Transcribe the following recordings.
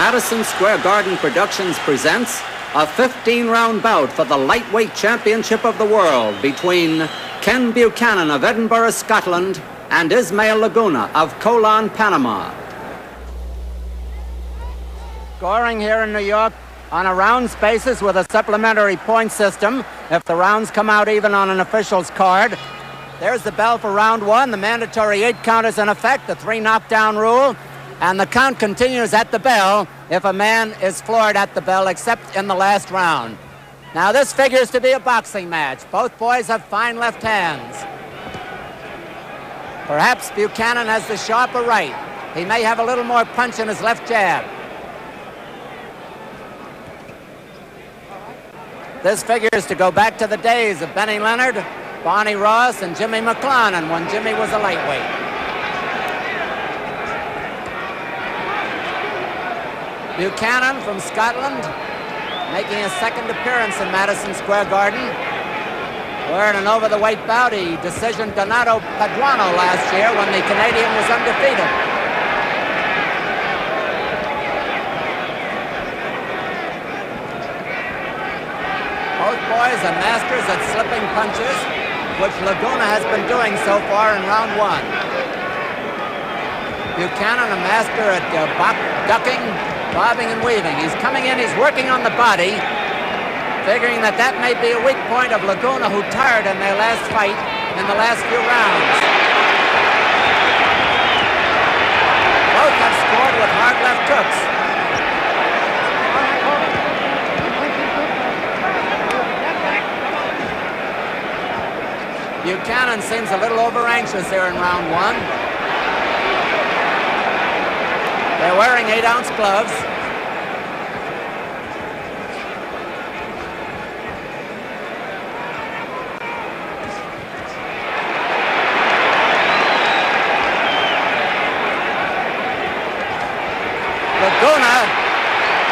Madison Square Garden Productions presents a 15-round bout for the Lightweight Championship of the World between Ken Buchanan of Edinburgh, Scotland, and Ismael Laguna of Colon, Panama. Scoring here in New York on a rounds basis with a supplementary point system if the rounds come out even on an official's card. There's the bell for round one. The mandatory 8 count is in effect, the 3 knockdown rule. And the count continues at the bell if a man is floored at the bell, except in the last round. Now this figures to be a boxing match. Both boys have fine left hands. Perhaps Buchanan has the sharper right. He may have a little more punch in his left jab. This figures to go back to the days of Benny Leonard, Barney Ross, and Jimmy McClellan when Jimmy was a lightweight. Buchanan from Scotland, making his second appearance in Madison Square Garden. Where in an over-the-weight bout, he decisioned Donato Paduano last year when the Canadian was undefeated. Both boys are masters at slipping punches, which Laguna has been doing so far in round one. Buchanan, a master at ducking, bobbing and weaving. He's coming in, he's working on the body, figuring that that may be a weak point of Laguna, who tired in their last fight in the last few rounds. Both have scored with hard left hooks. Buchanan seems a little over-anxious here in round one. They're wearing 8-ounce gloves.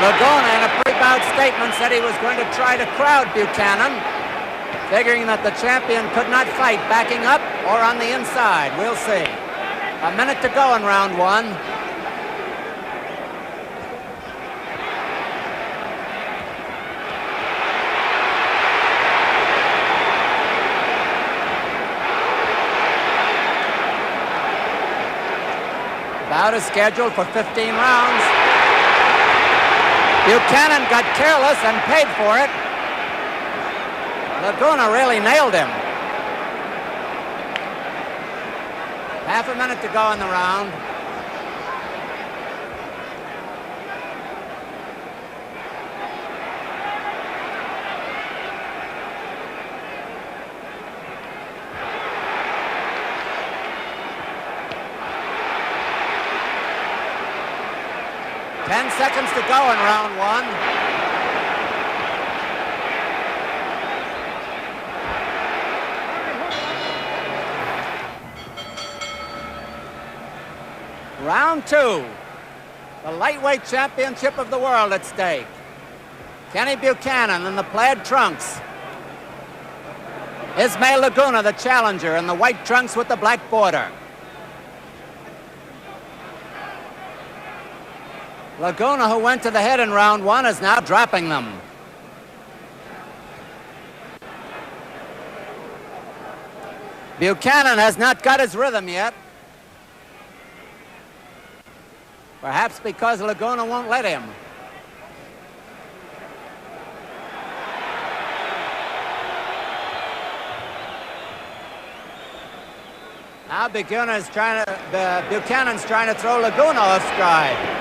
Laguna in a pre-bout statement said he was going to try to crowd Buchanan, figuring that the champion could not fight backing up or on the inside. We'll see. A minute to go in round one. Bout is scheduled for 15 rounds. Buchanan got careless and paid for it. Laguna really nailed him. Half a minute to go in the round. Ten seconds to go in round one. Round two. The lightweight championship of the world at stake. Kenny Buchanan in the plaid trunks. Ismael Laguna, the challenger, in the white trunks with the black border. Laguna, who went to the head in round one, is now dropping them. Buchanan has not got his rhythm yet. Perhaps because Laguna won't let him. Now Buchanan's trying to throw Laguna off stride.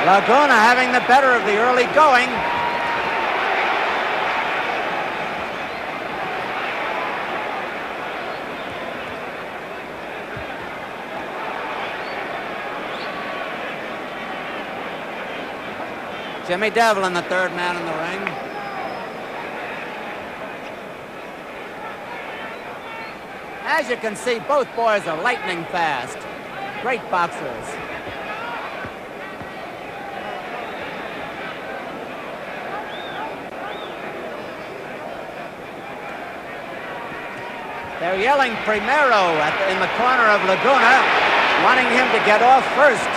Laguna having the better of the early going. Jimmy Devlin, the third man in the ring. As you can see, both boys are lightning fast. Great boxers. They're yelling primero in the corner of Laguna, wanting him to get off first.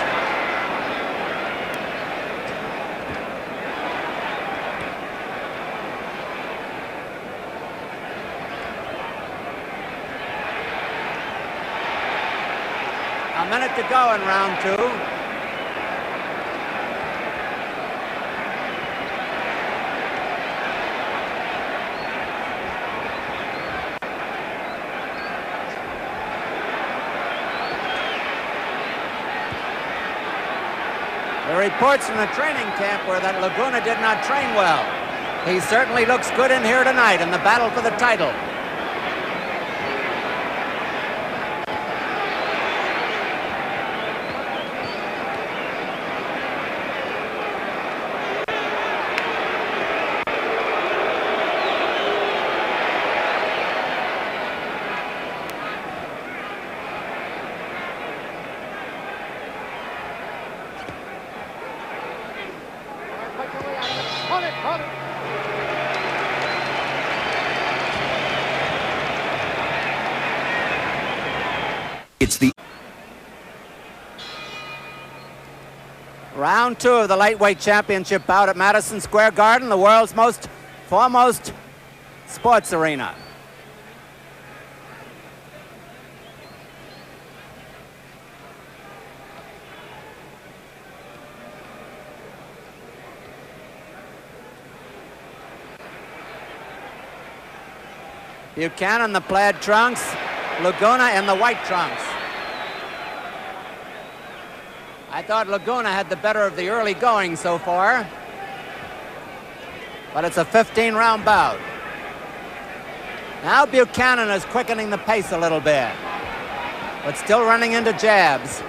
A minute to go in round 2. The reports from the training camp were that Laguna did not train well. He certainly looks good in here tonight in the battle for the title. It's the round 2 of the lightweight championship bout at Madison Square Garden, the world's most foremost sports arena. Buchanan, the plaid trunks. Laguna in the white trunks. I thought Laguna had the better of the early going so far, but it's a 15-round bout. Now Buchanan is quickening the pace a little bit, but still running into jabs.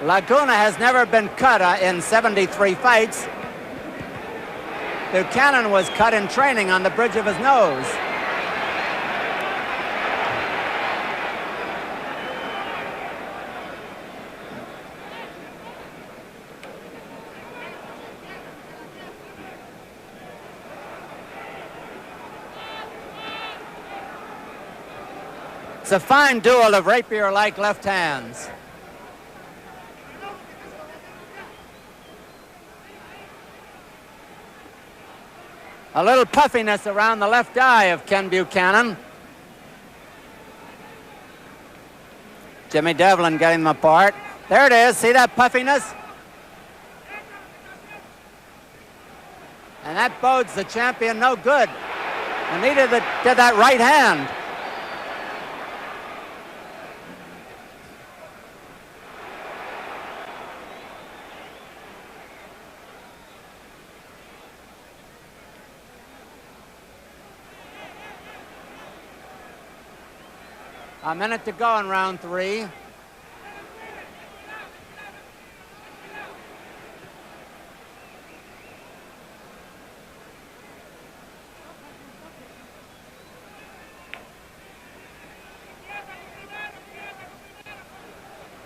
Laguna has never been cut in 73 fights. Buchanan was cut in training on the bridge of his nose. It's a fine duel of rapier-like left hands. A little puffiness around the left eye of Ken Buchanan. Jimmy Devlin getting them apart. There it is. See that puffiness? And that bodes the champion no good. And neither did that right hand. A minute to go in round 3.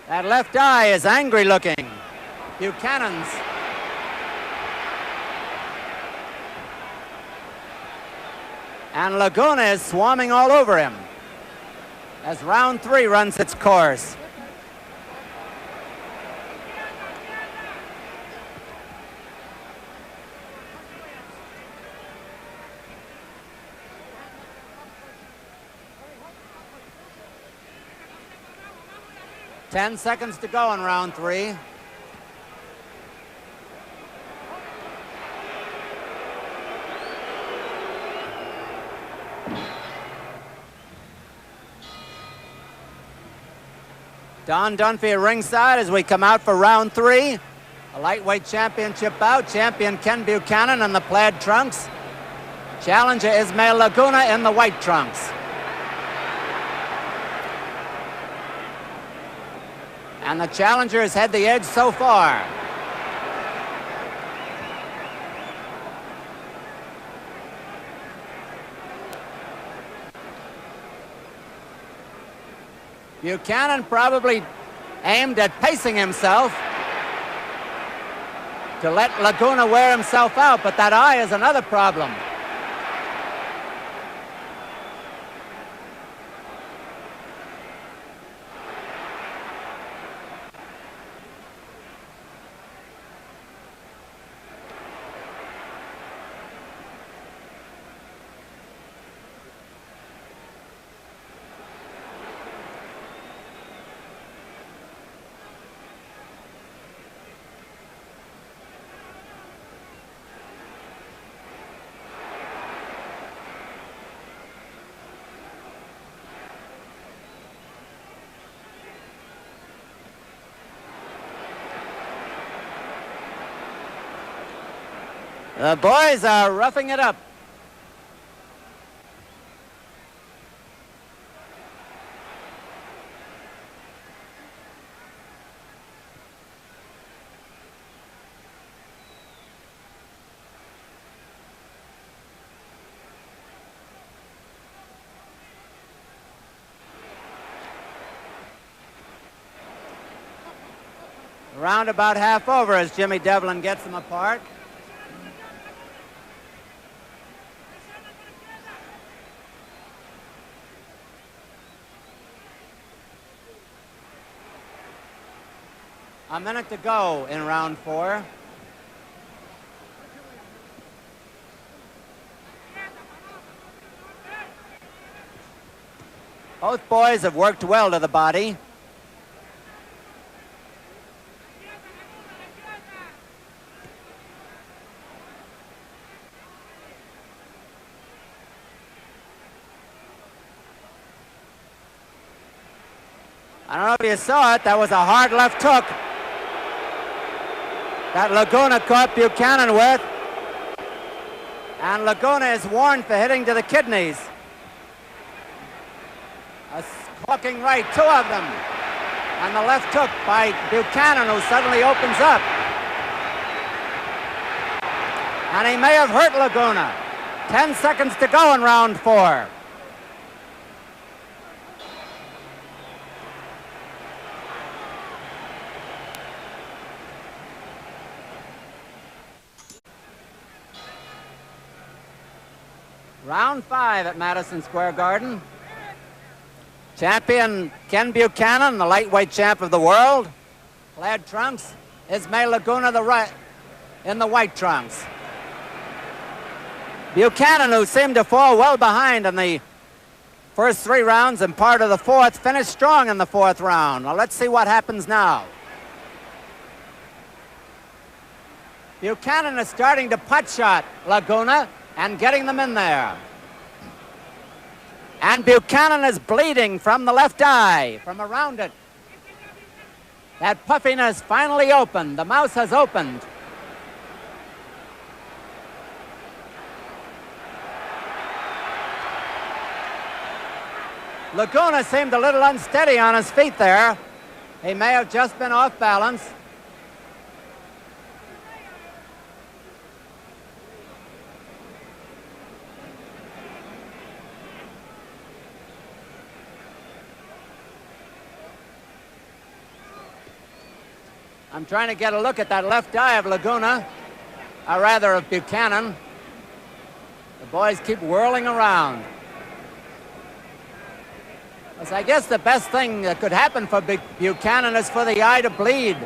That left eye is angry looking. Buchanan's. And Laguna is swarming all over him as round 3 runs its course. Ten seconds to go in round 3. Don Dunphy at ringside as we come out for round 3. A lightweight championship bout. Champion Ken Buchanan in the plaid trunks. Challenger Ismael Laguna in the white trunks. And the challenger has had the edge so far. Buchanan probably aimed at pacing himself to let Laguna wear himself out, but that eye is another problem. The boys are roughing it up. Round about half over as Jimmy Devlin gets them apart. A minute to go in round 4. Both boys have worked well to the body. I don't know if you saw it, that was a hard left hook that Laguna caught Buchanan with. And Laguna is warned for hitting to the kidneys. A hooking right, 2 of them. And the left hook by Buchanan, who suddenly opens up. And he may have hurt Laguna. 10 seconds to go in round 4. Round 5 at Madison Square Garden. Champion Ken Buchanan, the lightweight champ of the world. Plaid trunks. Ismael Laguna in the white trunks. Buchanan, who seemed to fall well behind in the first 3 rounds and part of the 4th, finished strong in the 4th round. Now let's see what happens now. Buchanan is starting to putt shot Laguna and getting them in there. And Buchanan is bleeding from the left eye, from around it. That puffiness finally opened. The mouth has opened. Laguna seemed a little unsteady on his feet there. He may have just been off balance. I'm trying to get a look at that left eye of Laguna, or rather of Buchanan. The boys keep whirling around. Because I guess the best thing that could happen for Buchanan is for the eye to bleed.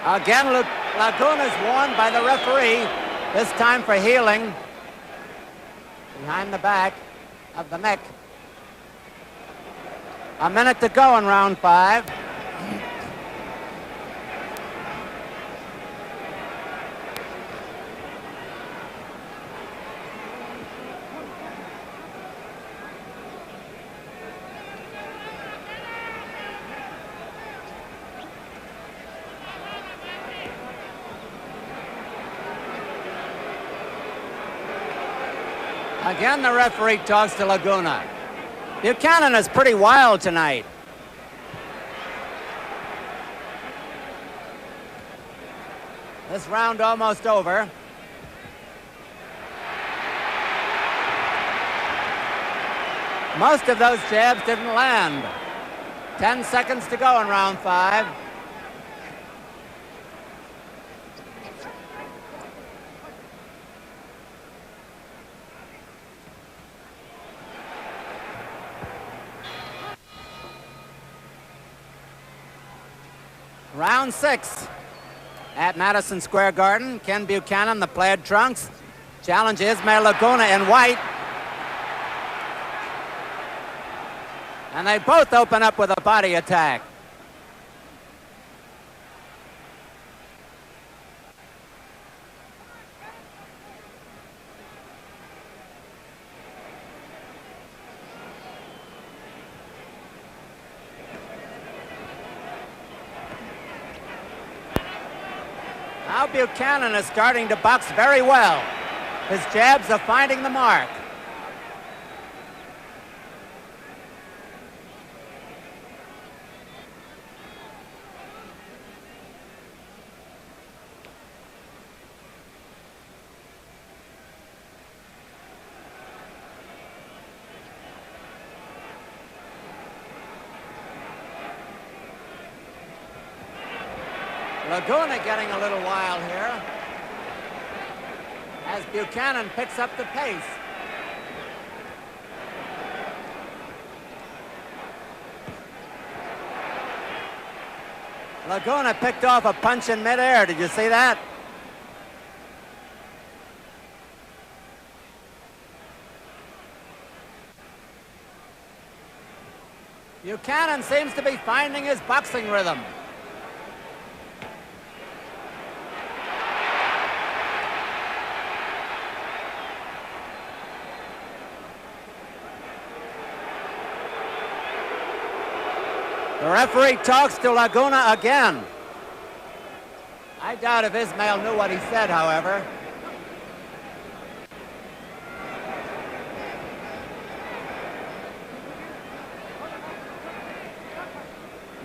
Again, Laguna's warned by the referee, this time for healing behind the back of the neck. A minute to go in round 5. Again, the referee talks to Laguna. Buchanan is pretty wild tonight. This round almost over. Most of those jabs didn't land. 10 seconds to go in round 5. Round 6 at Madison Square Garden. Ken Buchanan, the plaid trunks, challenges Ismael Laguna in white. And they both open up with a body attack. Now Buchanan is starting to box very well. His jabs are finding the mark. Laguna getting a little wild here as Buchanan picks up the pace. Laguna picked off a punch in midair. Did you see that? Buchanan seems to be finding his boxing rhythm. The referee talks to Laguna again. I doubt if Ismael knew what he said, however.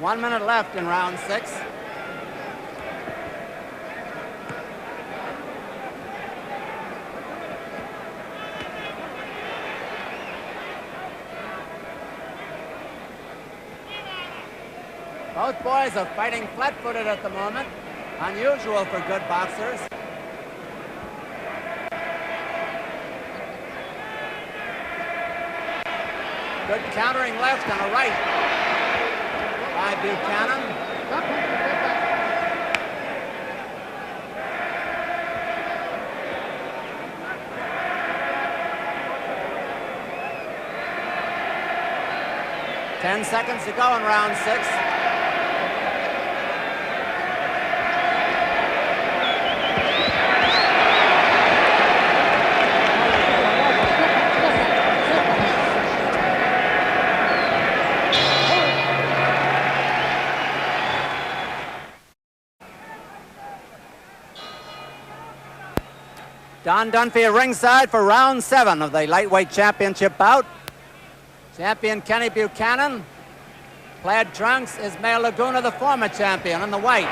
One minute left in round 6. Both boys are fighting flat-footed at the moment. Unusual for good boxers. Good countering left and a right by Buchanan. Ten seconds to go in round 6. Don Dunphy at ringside for round 7 of the lightweight championship bout. Champion Kenny Buchanan. Plaid trunks, Ismael Laguna, the former champion, in the white.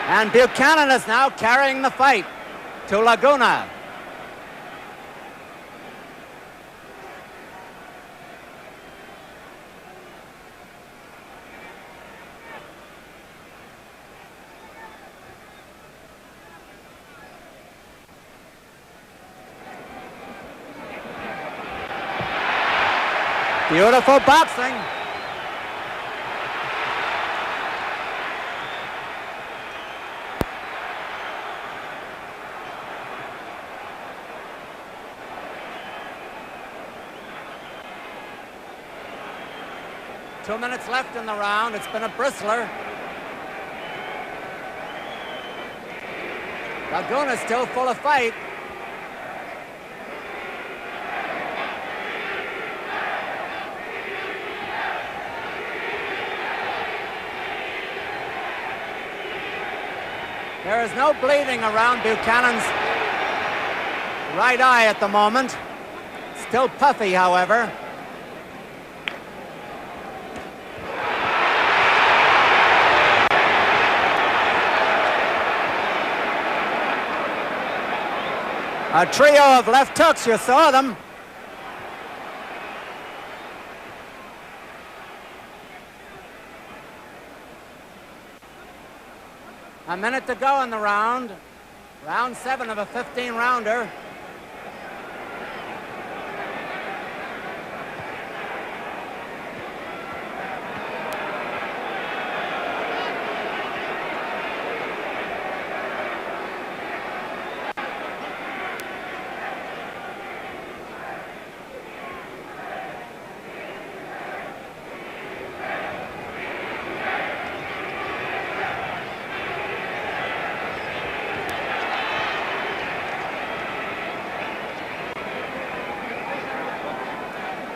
And Buchanan is now carrying the fight to Laguna. Beautiful boxing. Two minutes left in the round. It's been a bristler. Laguna's still full of fight. There is no bleeding around Buchanan's right eye at the moment. Still puffy, however. A trio of left hooks, you saw them. A minute to go in the round. Round 7 of a 15-rounder.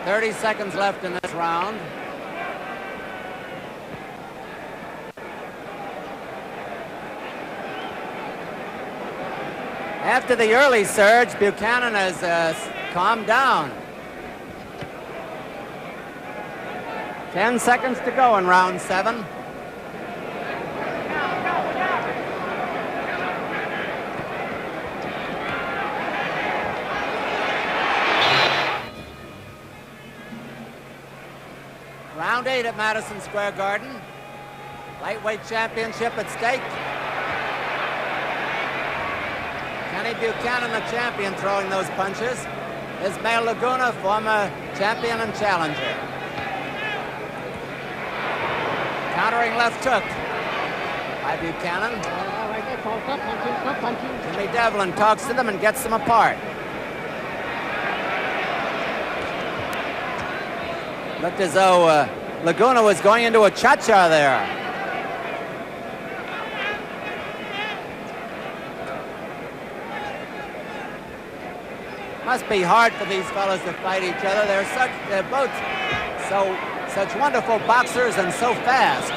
.30 seconds left in this round. After the early surge, Buchanan has calmed down. 10 seconds to go in round 7. Round 8 at Madison Square Garden. Lightweight championship at stake. Kenny Buchanan, the champion, throwing those punches. Ismael Laguna, former champion and challenger. Countering left hook by Buchanan. Jimmy Devlin talks to them and gets them apart. Looked as though Laguna was going into a cha-cha there. Must be hard for these fellas to fight each other. They're both such wonderful boxers and so fast.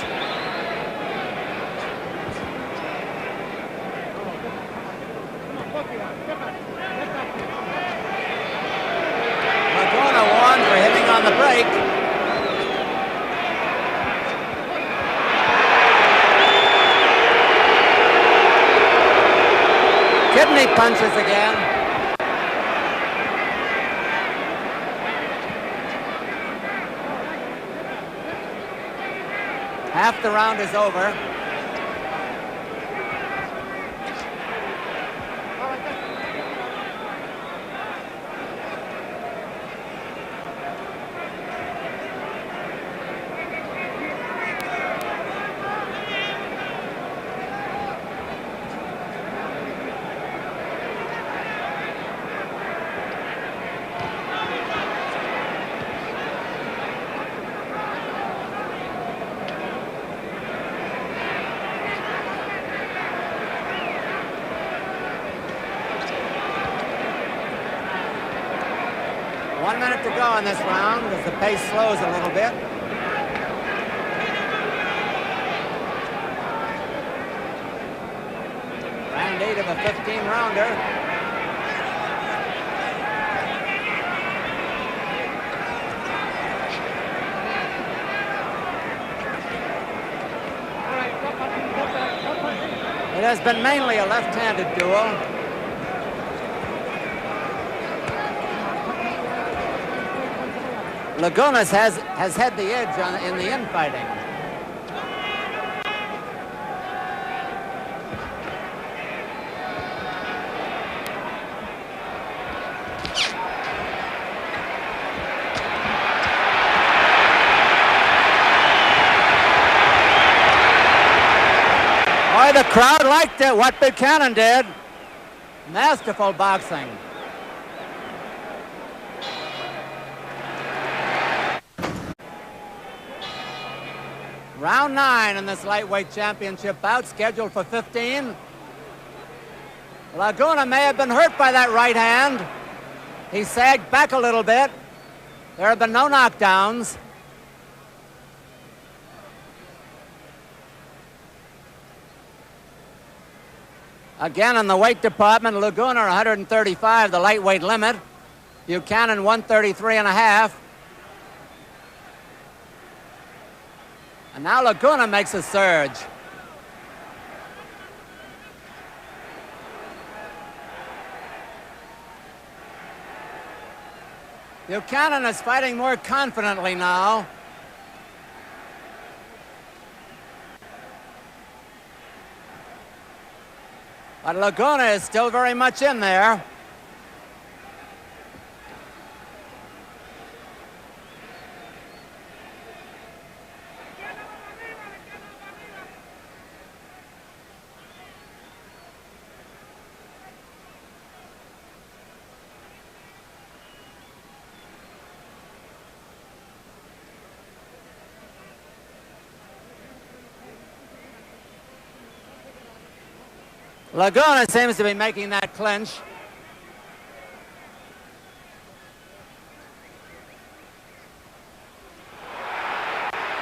Laguna warned for hitting on the break. Kidney punches again. Half the round is over. One minute to go in this round as the pace slows a little bit. Round 8 of a 15-rounder. It has been mainly a left-handed duel. Laguna has had the edge in the infighting. Boy, the crowd liked it, what Buchanan did. Masterful boxing. Round 9 in this lightweight championship bout, scheduled for 15. Laguna may have been hurt by that right hand. He sagged back a little bit. There have been no knockdowns. Again, in the weight department, Laguna 135, the lightweight limit. Buchanan 133 and a half. And now Laguna makes a surge. Buchanan is fighting more confidently now. But Laguna is still very much in there. Laguna seems to be making that clinch.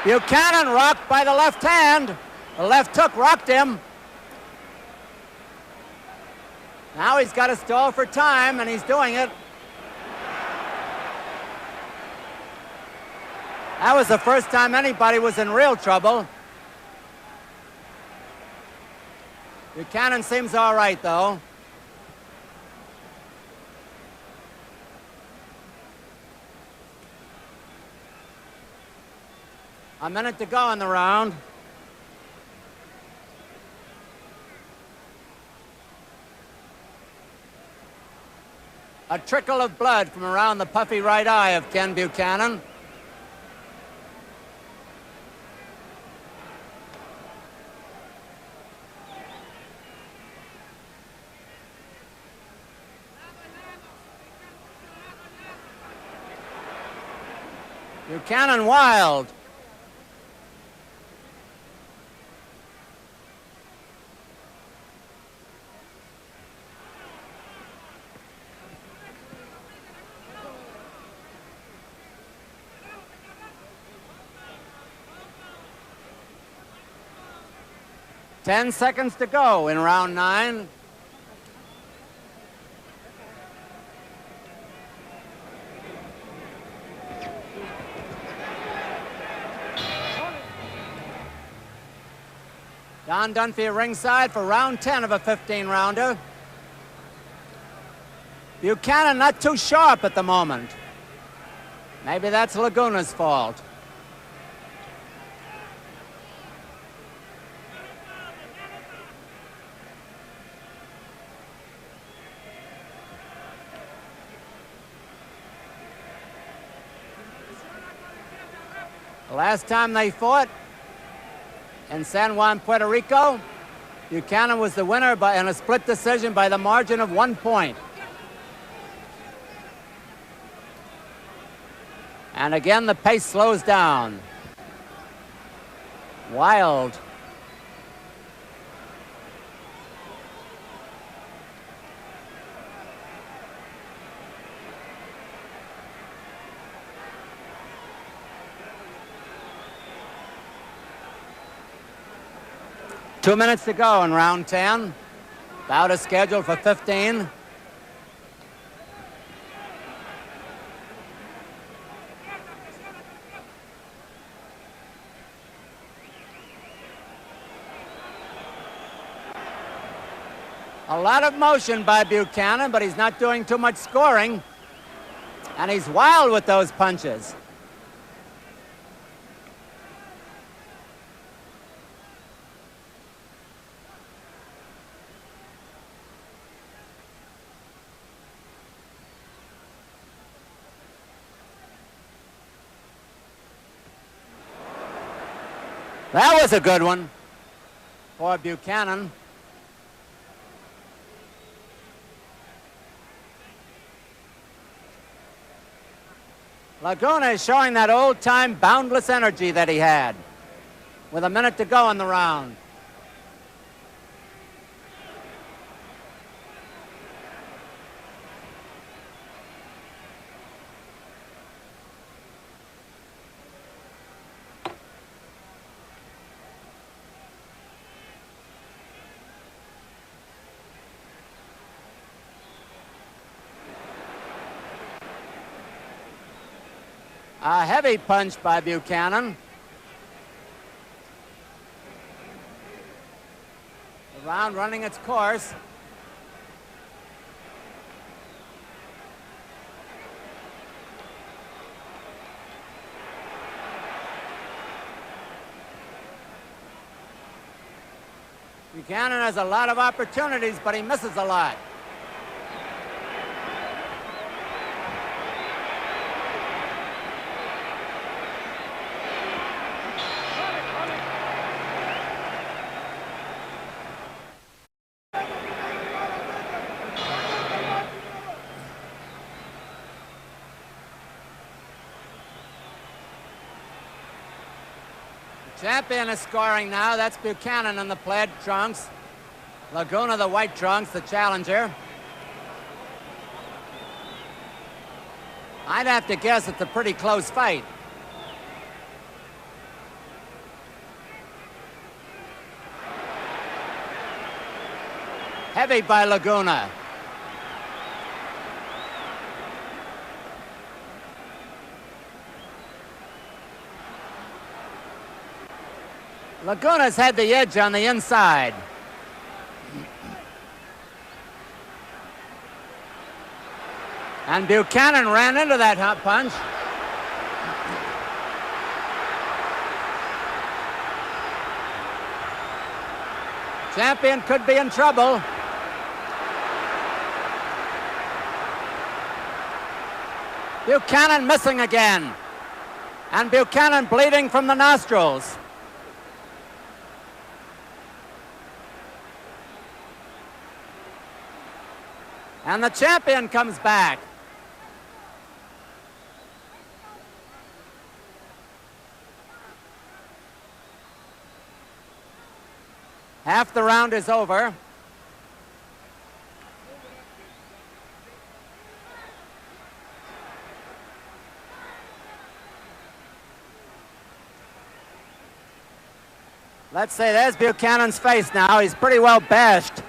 Buchanan rocked by the left hand. The left hook rocked him. Now he's got to stall for time, and he's doing it. That was the first time anybody was in real trouble. Buchanan seems all right, though. A minute to go in the round. A trickle of blood from around the puffy right eye of Ken Buchanan. Buchanan wild. Ten seconds to go in round 9. Don Dunphy ringside for round 10 of a 15-rounder. Buchanan not too sharp at the moment. Maybe that's Laguna's fault. The last time they fought in San Juan, Puerto Rico, Buchanan was the winner in a split decision by the margin of 1 point. And again, the pace slows down. Wild. Two minutes to go in round 10. Bout is scheduled for 15. A lot of motion by Buchanan, but he's not doing too much scoring. And he's wild with those punches. That was a good one for Buchanan. Laguna is showing that old-time boundless energy that he had with a minute to go in the round. A heavy punch by Buchanan. The round running its course. Buchanan has a lot of opportunities, but he misses a lot. Champion is scoring now. That's Buchanan in the plaid trunks. Laguna, the white trunks, the challenger. I'd have to guess it's a pretty close fight. Heavy by Laguna. Laguna's had the edge on the inside. And Buchanan ran into that hot punch. Champion could be in trouble. Buchanan missing again. And Buchanan bleeding from the nostrils. And the champion comes back. Half the round is over. Let's say there's Buchanan's face now. He's pretty well bashed.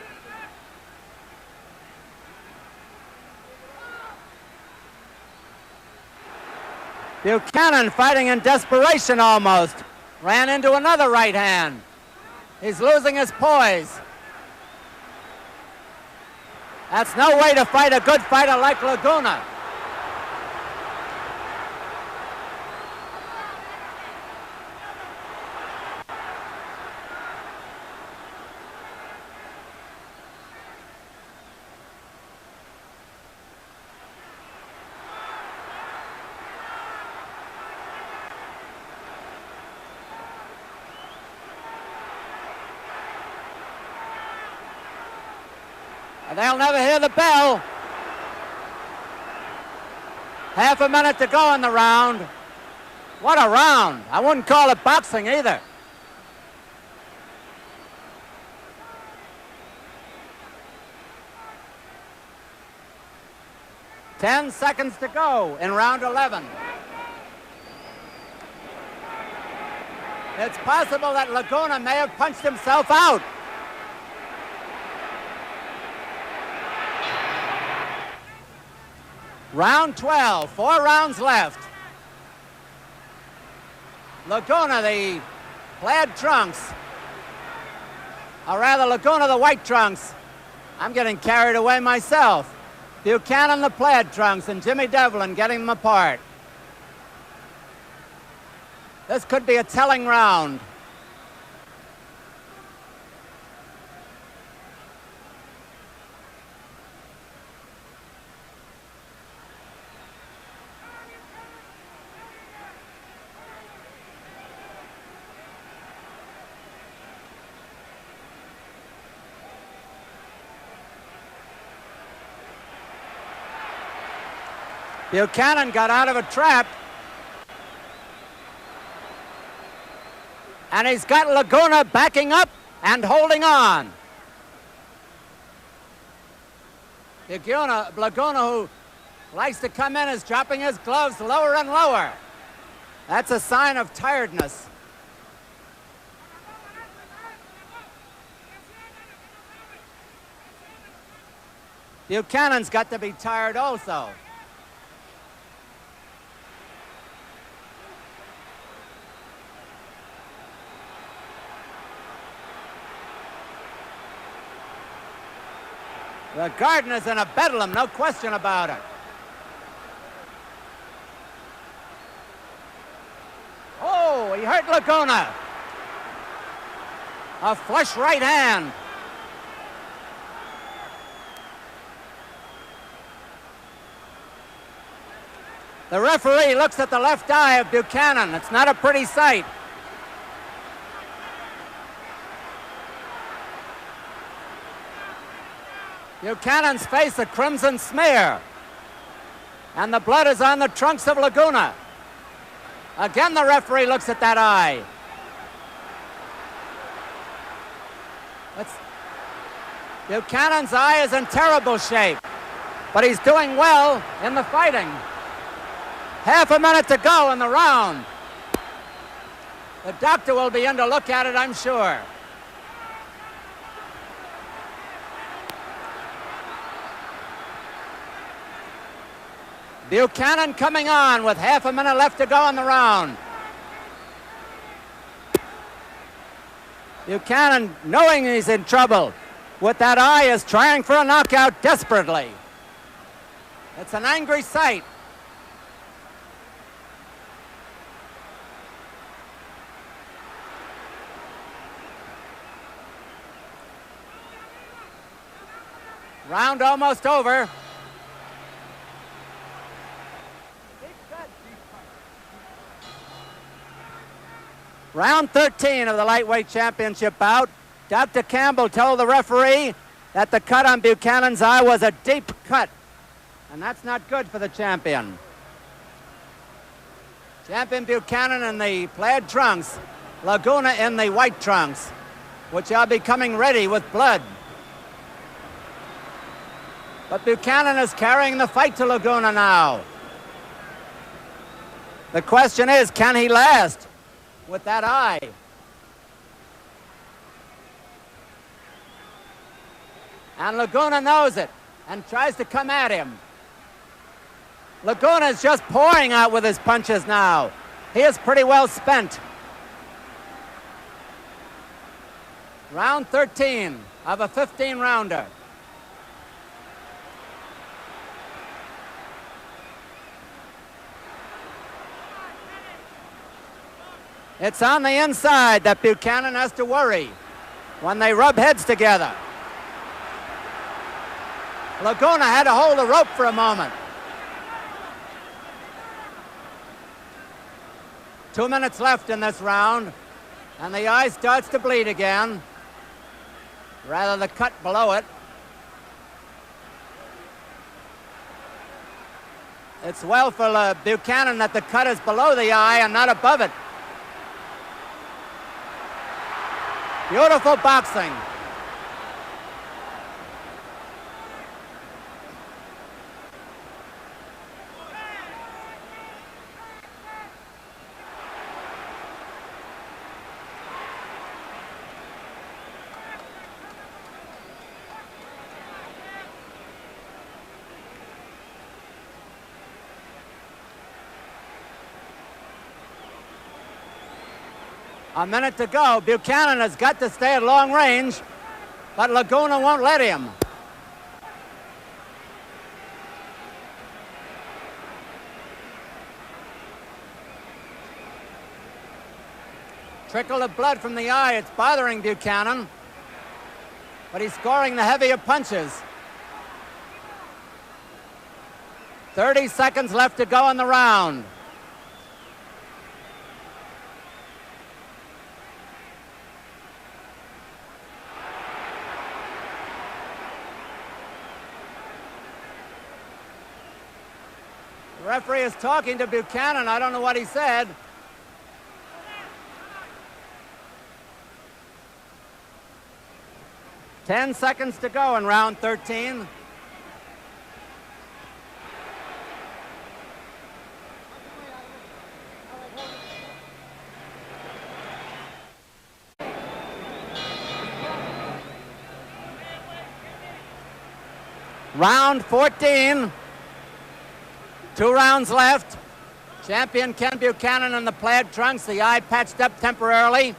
Buchanan fighting in desperation almost. Ran into another right hand. He's losing his poise. That's no way to fight a good fighter like Laguna. They'll never hear the bell. Half a minute to go in the round. What a round. I wouldn't call it boxing either. Ten seconds to go in round 11. It's possible that Laguna may have punched himself out. Round 12, 4 rounds left. Laguna, the plaid trunks. Or rather, Laguna, the white trunks. I'm getting carried away myself. Buchanan, the plaid trunks, and Jimmy Devlin getting them apart. This could be a telling round. Buchanan got out of a trap. And he's got Laguna backing up and holding on. Laguna, who likes to come in, is dropping his gloves lower and lower. That's a sign of tiredness. Buchanan's got to be tired also. The Garden is in a bedlam, no question about it. Oh, he hurt Laguna. A flush right hand. The referee looks at the left eye of Buchanan. It's not a pretty sight. Buchanan's face a crimson smear. And the blood is on the trunks of Laguna. Again, the referee looks at that eye. Buchanan's eye is in terrible shape, but he's doing well in the fighting. Half a minute to go in the round. The doctor will be in to look at it, I'm sure. Buchanan coming on with half a minute left to go in the round. Buchanan, knowing he's in trouble with that eye, is trying for a knockout desperately. It's an angry sight. Round almost over. Round 13 of the lightweight championship bout. Dr. Campbell told the referee that the cut on Buchanan's eye was a deep cut. And that's not good for the champion. Champion Buchanan in the plaid trunks. Laguna in the white trunks, which are becoming ready with blood. But Buchanan is carrying the fight to Laguna now. The question is, can he last with that eye? And Laguna knows it and tries to come at him. Laguna is just pouring out with his punches now. He is pretty well spent. Round 13 of a 15-rounder. It's on the inside that Buchanan has to worry when they rub heads together. Laguna had to hold the rope for a moment. 2 minutes left in this round, and the eye starts to bleed again. Rather, the cut below it. It's well for Buchanan that the cut is below the eye and not above it. Beautiful boxing. A minute to go. Buchanan has got to stay at long range, but Laguna won't let him. Trickle of blood from the eye. It's bothering Buchanan, but he's scoring the heavier punches. 30 seconds left to go in the round. The referee is talking to Buchanan. I don't know what he said. Ten seconds to go in round 13. Round 14. 2 rounds left. Champion Ken Buchanan in the plaid trunks, the eye patched up temporarily.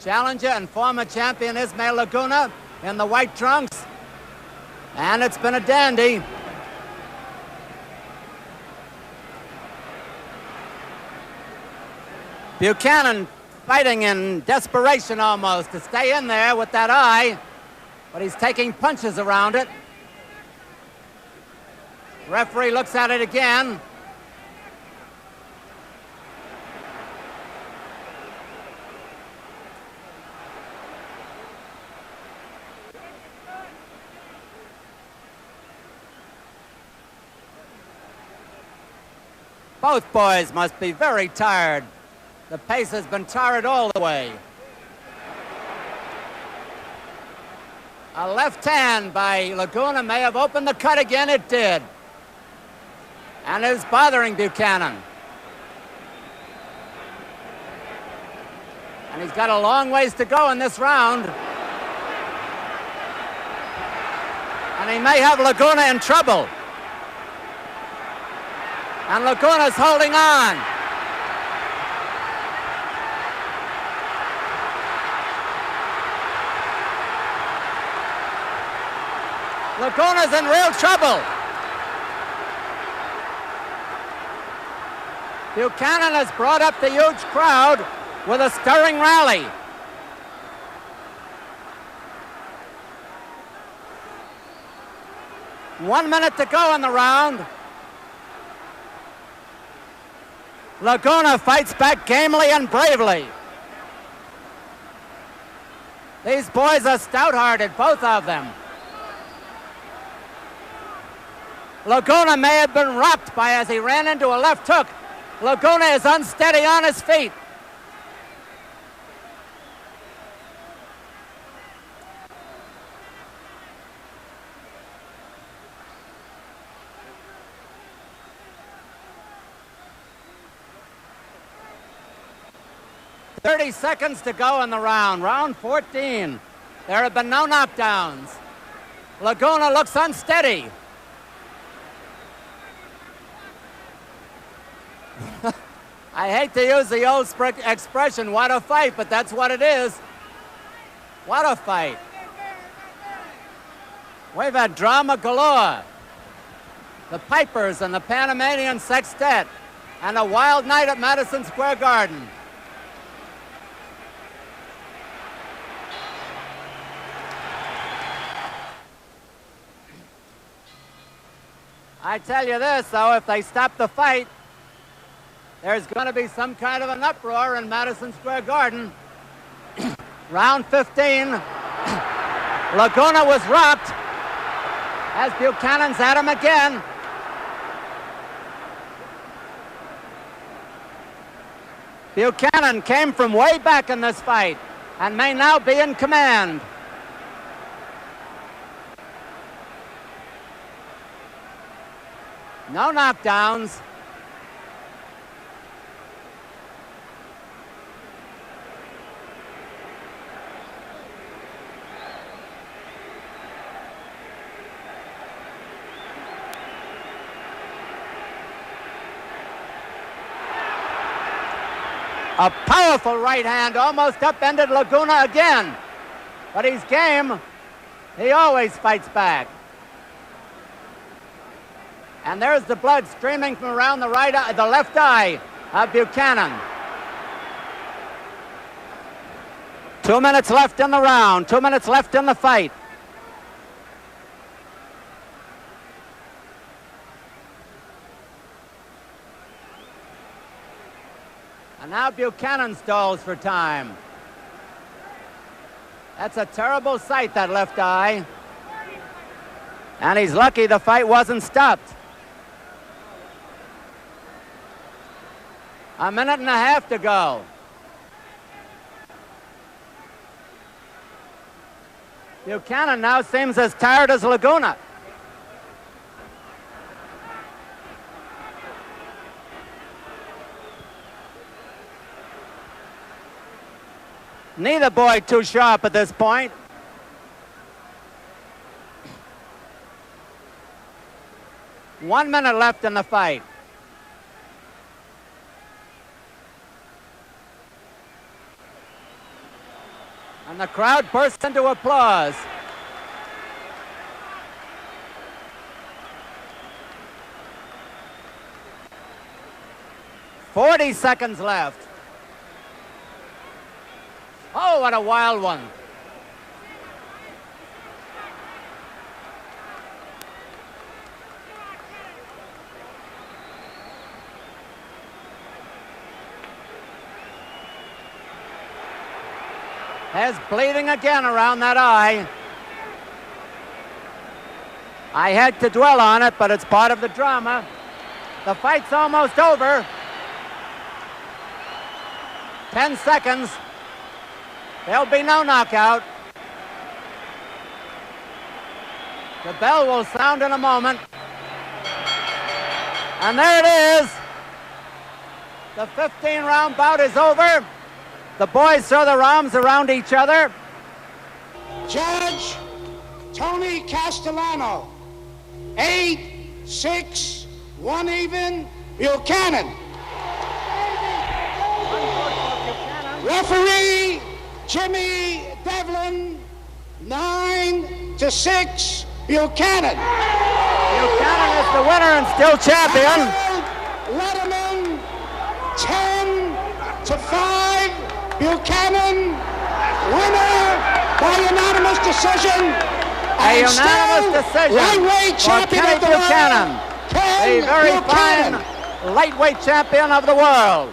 Challenger and former champion Ismael Laguna in the white trunks. And it's been a dandy. Buchanan fighting in desperation almost to stay in there with that eye, but he's taking punches around it. Referee looks at it again. Both boys must be very tired. The pace has been tired all the way. A left hand by Laguna may have opened the cut again. It did. And is bothering Buchanan. And he's got a long ways to go in this round. And he may have Laguna in trouble. And Laguna's holding on. Laguna's in real trouble. Buchanan has brought up the huge crowd with a stirring rally. One minute to go in the round. Laguna fights back gamely and bravely. These boys are stout-hearted, both of them. Laguna may have been rocked by as he ran into a left hook. Laguna is unsteady on his feet. "30 seconds to go in the round, round 14. There have been no knockdowns. Laguna looks unsteady. I hate to use the old expression, what a fight, but that's what it is. What a fight. We've had drama galore. The Pipers and the Panamanian Sextet, and a wild night at Madison Square Garden. I tell you this, though, if they stop the fight, there's going to be some kind of an uproar in Madison Square Garden. Round 15. Laguna was rocked as Buchanan's at him again. Buchanan came from way back in this fight and may now be in command. No knockdowns. A powerful right hand almost upended Laguna again. But he's game. He always fights back. And there's the blood streaming from around the left eye of Buchanan. 2 minutes left in the round. 2 minutes left in the fight. And now Buchanan stalls for time. That's a terrible sight, that left eye. And he's lucky the fight wasn't stopped. A minute and a half to go. Buchanan now seems as tired as Laguna. Neither boy too sharp at this point. One minute left in the fight. And the crowd bursts into applause. 40 seconds left. Oh, what a wild one. There's bleeding again around that eye. I hate to dwell on it, but it's part of the drama. The fight's almost over. 10 seconds. There'll be no knockout. The bell will sound in a moment. And there it is. The 15-round bout is over. The boys throw their arms around each other. Judge Tony Castellano, 8-6, 1 even, Buchanan. Referee Jimmy Devlin, 9-6, Buchanan. Buchanan is the winner and still champion. Letterman, 10-5. Buchanan, winner by unanimous decision. A unanimous decision lightweight champion of the Buchanan, world, the very fine lightweight champion of the world.